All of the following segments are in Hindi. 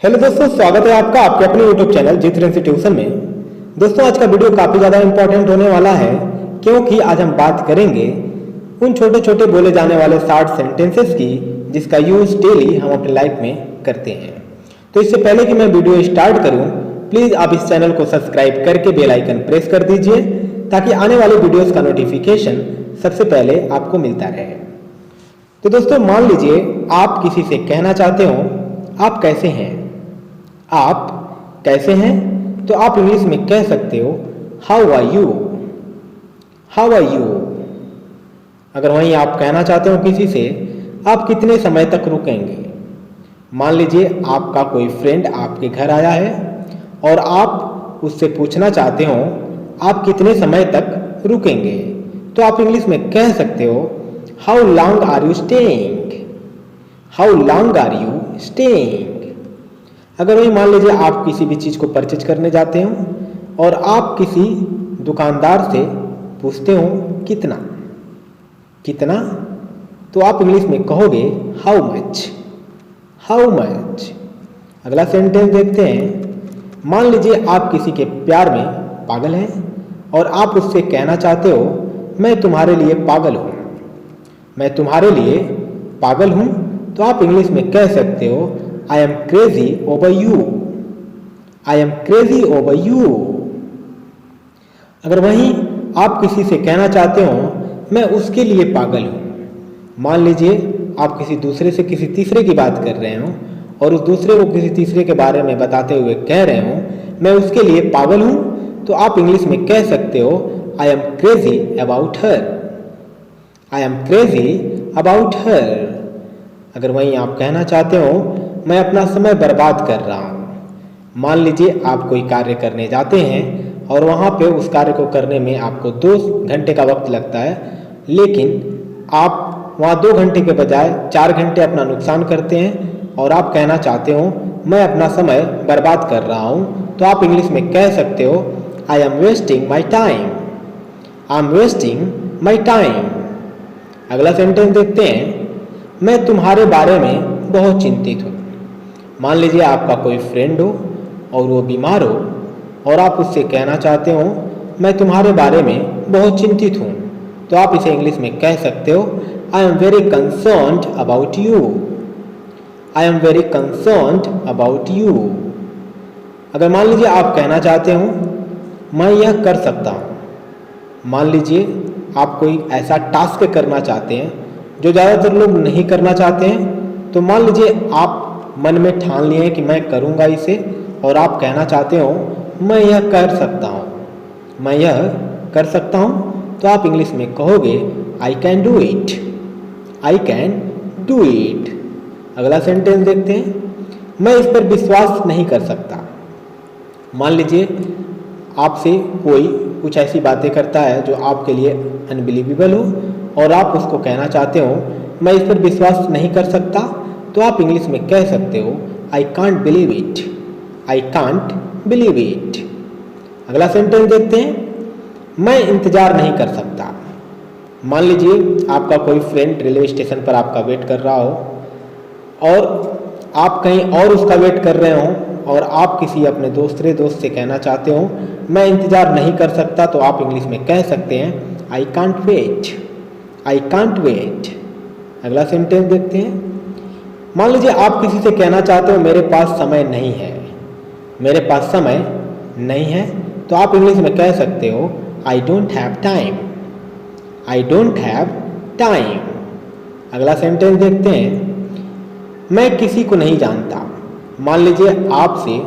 हेलो दोस्तों, स्वागत है आपका आपके अपने यूट्यूब चैनल जी3 इंस्टीट्यूशन में। दोस्तों, आज का वीडियो काफ़ी ज़्यादा इंपॉर्टेंट होने वाला है क्योंकि आज हम बात करेंगे उन छोटे छोटे बोले जाने वाले 60 सेंटेंसेस की जिसका यूज़ डेली हम अपनी लाइफ में करते हैं। तो इससे पहले कि मैं वीडियो स्टार्ट करूँ, प्लीज़ आप इस चैनल को सब्सक्राइब करके बेल आइकन प्रेस कर दीजिए ताकि आने वाले वीडियोज़ का नोटिफिकेशन सबसे पहले आपको मिलता रहे। तो दोस्तों, मान लीजिए आप किसी से कहना चाहते हो आप कैसे हैं। आप कैसे हैं तो आप इंग्लिश में कह सकते हो how are you, how are you. अगर वहीं आप कहना चाहते हो किसी से आप कितने समय तक रुकेंगे। मान लीजिए आपका कोई फ्रेंड आपके घर आया है और आप उससे पूछना चाहते हो आप कितने समय तक रुकेंगे, तो आप इंग्लिश में कह सकते हो how long are you staying, how long are you staying. अगर वही मान लीजिए आप किसी भी चीज़ को परचेज करने जाते हो और आप किसी दुकानदार से पूछते हो कितना कितना, तो आप इंग्लिश में कहोगे हाउ मच, हाउ मच। अगला सेंटेंस देखते हैं। मान लीजिए आप किसी के प्यार में पागल हैं और आप उससे कहना चाहते हो मैं तुम्हारे लिए पागल हूँ, मैं तुम्हारे लिए पागल हूँ, तो आप इंग्लिश में कह सकते हो I am crazy over you, I am crazy over you. अगर वहीं आप किसी से कहना चाहते हो मैं उसके लिए पागल हूँ, मान लीजिए आप किसी दूसरे से किसी तीसरे की बात कर रहे हो और उस दूसरे को किसी तीसरे के बारे में बताते हुए कह रहे हो मैं उसके लिए पागल हूँ, तो आप इंग्लिश में कह सकते हो I am crazy about her, I am crazy about her. अगर वहीं आप कहना चाहते हो मैं अपना समय बर्बाद कर रहा हूँ, मान लीजिए आप कोई कार्य करने जाते हैं और वहाँ पे उस कार्य को करने में आपको 2 घंटे का वक्त लगता है, लेकिन आप वहाँ 2 घंटे के बजाय 4 घंटे अपना नुकसान करते हैं और आप कहना चाहते हो मैं अपना समय बर्बाद कर रहा हूँ, तो आप इंग्लिश में कह सकते हो I am wasting my time, I am wasting my time. अगला सेंटेंस देखते हैं। मैं तुम्हारे बारे में बहुत चिंतित हूँ। मान लीजिए आपका कोई फ्रेंड हो और वो बीमार हो और आप उससे कहना चाहते हो मैं तुम्हारे बारे में बहुत चिंतित हूँ, तो आप इसे इंग्लिश में कह सकते हो I am very concerned about you, I am very concerned about you. अगर मान लीजिए आप कहना चाहते हो मैं यह कर सकता हूँ, मान लीजिए आप कोई ऐसा टास्क करना चाहते हैं जो ज़्यादातर लोग नहीं करना चाहते हैं, तो मान लीजिए आप मन में ठान लिए हैं कि मैं करूँगा इसे और आप कहना चाहते हो मैं यह कर सकता हूँ, मैं यह कर सकता हूँ, तो आप इंग्लिश में कहोगे I can do it, I can do it. अगला सेंटेंस देखते हैं। मैं इस पर विश्वास नहीं कर सकता। मान लीजिए आपसे कोई कुछ ऐसी बातें करता है जो आपके लिए अनबिलीवेबल हो और आप उसको कहना चाहते हो मैं इस पर विश्वास नहीं कर सकता, तो आप इंग्लिश में कह सकते हो I can't believe it, I can't believe it. अगला सेंटेंस देखते हैं। मैं इंतज़ार नहीं कर सकता। मान लीजिए आपका कोई फ्रेंड रेलवे स्टेशन पर आपका वेट कर रहा हो और आप कहीं और उसका वेट कर रहे हो और आप किसी अपने दूसरे दोस्त से कहना चाहते हो मैं इंतज़ार नहीं कर सकता, तो आप इंग्लिश में कह सकते हैं I can't wait, I can't wait. अगला सेंटेंस देखते हैं। मान लीजिए आप किसी से कहना चाहते हो मेरे पास समय नहीं है, मेरे पास समय नहीं है, तो आप इंग्लिश में कह सकते हो I don't have time, I don't have time. अगला सेंटेंस देखते हैं। मैं किसी को नहीं जानता। मान लीजिए आपसे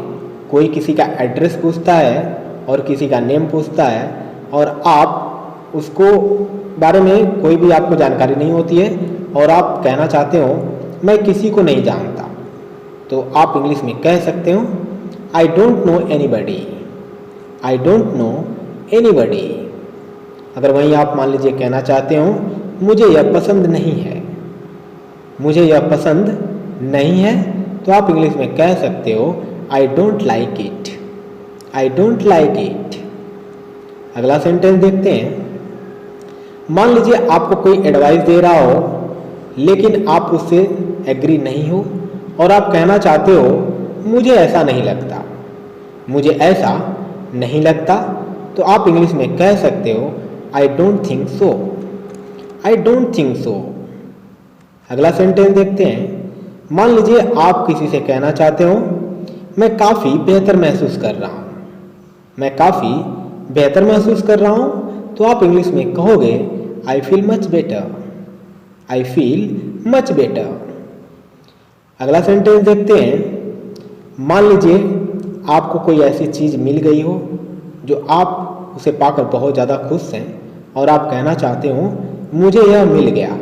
कोई किसी का एड्रेस पूछता है और किसी का नेम पूछता है और आप उसको बारे में कोई भी आपको जानकारी नहीं होती है और आप कहना चाहते हो मैं किसी को नहीं जानता, तो आप इंग्लिश में कह सकते हो I don't know anybody, I don't know anybody. अगर वहीं आप मान लीजिए कहना चाहते हो मुझे यह पसंद नहीं है, मुझे यह पसंद नहीं है, तो आप इंग्लिश में कह सकते हो I don't like it, I don't like it. अगला सेंटेंस देखते हैं। मान लीजिए आपको कोई एडवाइस दे रहा हो लेकिन आप उससे एग्री नहीं हो और आप कहना चाहते हो मुझे ऐसा नहीं लगता। मुझे ऐसा नहीं लगता तो आप इंग्लिश में कह सकते हो I don't think so. I don't think so. अगला सेंटेंस देखते हैं। मान लीजिए आप किसी से कहना चाहते हो मैं काफ़ी बेहतर महसूस कर रहा हूँ। मैं काफ़ी बेहतर महसूस कर रहा हूँ तो आप इंग्लिश में कहोगे I feel much better. I feel much better. अगला सेंटेंस देखते हैं। मान लीजिए आपको कोई ऐसी चीज़ मिल गई हो जो आप उसे पाकर बहुत ज़्यादा खुश हैं और आप कहना चाहते हो मुझे यह मिल गया।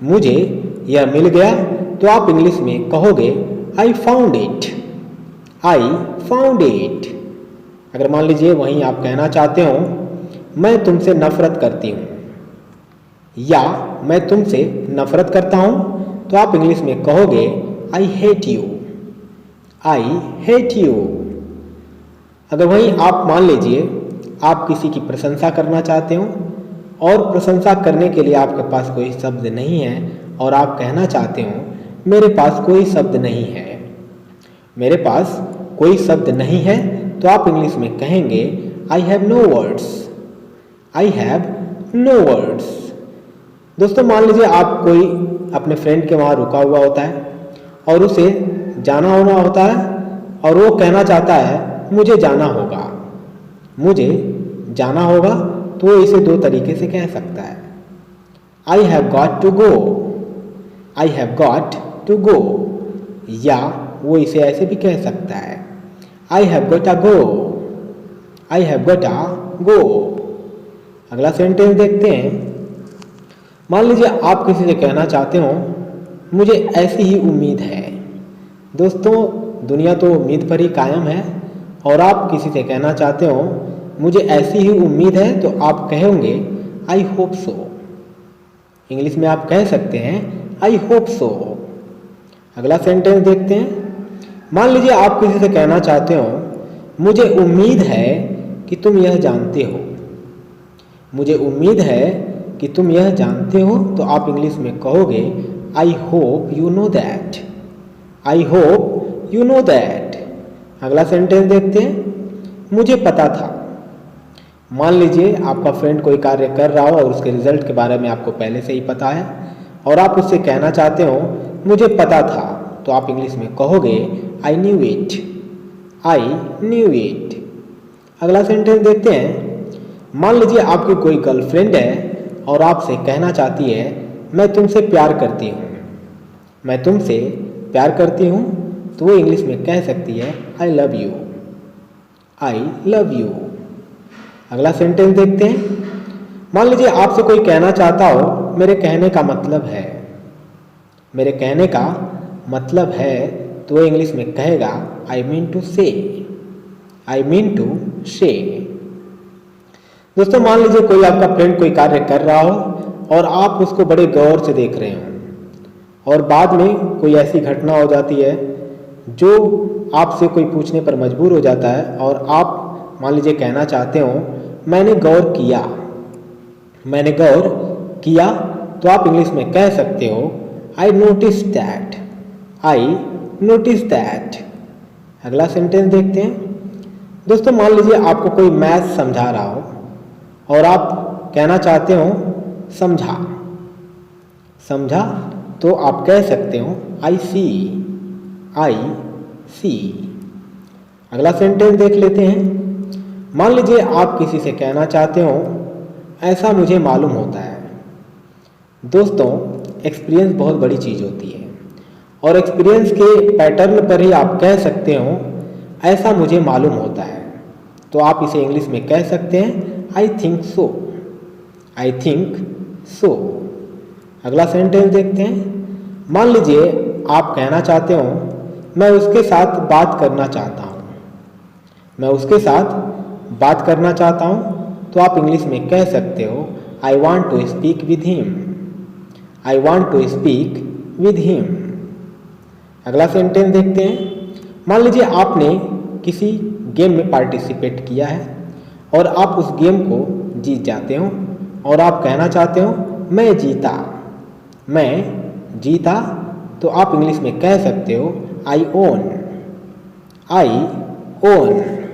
मुझे यह मिल गया तो आप इंग्लिश में कहोगे I found it. I found it. अगर मान लीजिए वहीं आप कहना चाहते हो मैं तुमसे नफरत करती हूँ या मैं तुमसे नफरत करता हूँ तो आप इंग्लिश में कहोगे I hate you. I hate you. अगर वहीं आप मान लीजिए आप किसी की प्रशंसा करना चाहते हो और प्रशंसा करने के लिए आपके पास कोई शब्द नहीं है और आप कहना चाहते हो मेरे पास कोई शब्द नहीं है। मेरे पास कोई शब्द नहीं है तो आप इंग्लिश में कहेंगे I have no words. I have no words. दोस्तों मान लीजिए आप कोई अपने फ्रेंड के वहाँ रुका हुआ होता है और उसे जाना होना होता है और वो कहना चाहता है मुझे जाना होगा। मुझे जाना होगा तो वो इसे दो तरीके से कह सकता है। I have got to go. I have got to go. या वो इसे ऐसे भी कह सकता है I have got a go. I have got a go. अगला सेंटेंस देखते हैं। मान लीजिए आप किसी से कहना चाहते हो मुझे ऐसी ही उम्मीद है। दोस्तों दुनिया तो उम्मीद पर ही कायम है और आप किसी से कहना चाहते हो मुझे ऐसी ही उम्मीद है तो आप कहोगे आई होप सो। इंग्लिश में आप कह सकते हैं आई होप सो। अगला सेंटेंस देखते हैं। मान लीजिए आप किसी से कहना चाहते हो मुझे उम्मीद है कि तुम यह जानते हो। मुझे उम्मीद है कि तुम यह जानते हो तो आप इंग्लिश में कहोगे I hope you know that. I hope you know that. अगला सेंटेंस देखते हैं। मुझे पता था। मान लीजिए आपका फ्रेंड कोई कार्य कर रहा हो और उसके रिजल्ट के बारे में आपको पहले से ही पता है और आप उससे कहना चाहते हो मुझे पता था तो आप इंग्लिश में कहोगे I knew it. I knew it. अगला सेंटेंस देखते हैं। मान लीजिए आपकी कोई गर्लफ्रेंड है और आपसे कहना चाहती है मैं तुमसे प्यार करती हूँ। मैं तुमसे प्यार करती हूँ तो वो इंग्लिश में कह सकती है I love you. I love you. अगला सेंटेंस देखते हैं। मान लीजिए आपसे कोई कहना चाहता हो मेरे कहने का मतलब है। मेरे कहने का मतलब है तो वो इंग्लिश में कहेगा आई मीन टू से। आई मीन टू से। दोस्तों मान लीजिए कोई आपका फ्रेंड कोई कार्य कर रहा हो और आप उसको बड़े गौर से देख रहे हो और बाद में कोई ऐसी घटना हो जाती है जो आपसे कोई पूछने पर मजबूर हो जाता है और आप मान लीजिए कहना चाहते हो मैंने गौर किया। मैंने गौर किया तो आप इंग्लिश में कह सकते हो I notice that. I notice that. अगला सेंटेंस देखते हैं। दोस्तों मान लीजिए आपको कोई मैथ समझा रहा हो और आप कहना चाहते हो समझा। समझा तो आप कह सकते हो आई सी। आई सी। अगला सेंटेंस देख लेते हैं। मान लीजिए आप किसी से कहना चाहते हो ऐसा मुझे मालूम होता है। दोस्तों एक्सपीरियंस बहुत बड़ी चीज़ होती है और एक्सपीरियंस के पैटर्न पर ही आप कह सकते हो ऐसा मुझे मालूम होता है तो आप इसे इंग्लिश में कह सकते हैं I think so. I think so. अगला सेंटेंस देखते हैं। मान लीजिए आप कहना चाहते हो मैं उसके साथ बात करना चाहता हूँ। मैं उसके साथ बात करना चाहता हूँ तो आप इंग्लिश में कह सकते हो I want to speak with him. I want to speak with him. अगला सेंटेंस देखते हैं। मान लीजिए आपने किसी गेम में पार्टिसिपेट किया है और आप उस गेम को जीत जाते हो और आप कहना चाहते हो मैं जीता। मैं जीता तो आप इंग्लिश में कह सकते हो आई ओन। I own.